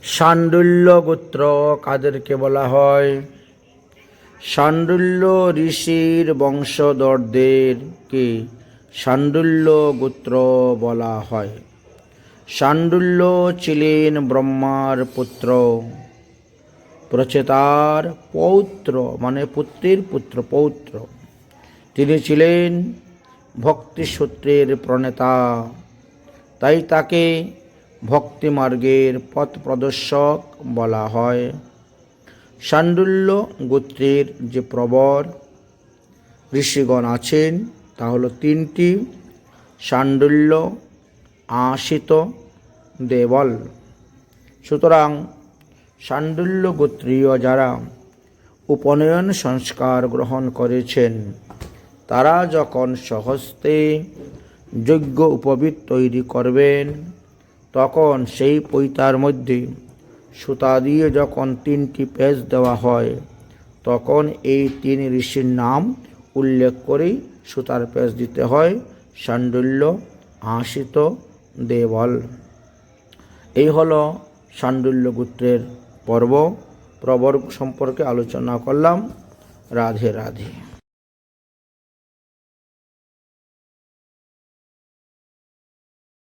শাণ্ডুল্য গোত্র কাদেরকে বলা হয়? শাণ্ডুল্য ঋষির বংশধরদেরকে শাণ্ডুল্য গোত্র বলা হয়। শাণ্ডুল্য ছিলেন ব্রহ্মার পুত্র, প্রচেতার পৌত্র, মানে পুত্রের পুত্র, পৌত্র। তিনি ছিলেন ভক্তিসূত্রের প্রণেতা, তাই তাকে ভক্তিমার্গের পথ প্রদর্শক বলা হয়। শাণ্ডুল্য গোত্রের যে প্রবর ঋষিগণ আছেন তা হলো তিনটি: শাণ্ডুল্য, আশিত, দেবল। সুতরাং শাণ্ডুল্য গোত্রীয় যারা উপনয়ন সংস্কার গ্রহণ করেছেন তারা যখন স্বহস্তে যজ্ঞ উপবীত তৈরি করবেন তখন সেই পৈতার মধ্যে সুতা দিয়ে যখন 3টি পেঁচ দেওয়া হয় তখন এই 3 ঋষির নাম উল্লেখ করেই সুতার পেঁচ দিতে হয়: শাণ্ডুল্য, আশিত, দেবল। এই হলো শাণ্ডুল্য গোত্রের প্রবর সম্পর্কে আলোচনা করলাম। রাধে রাধে।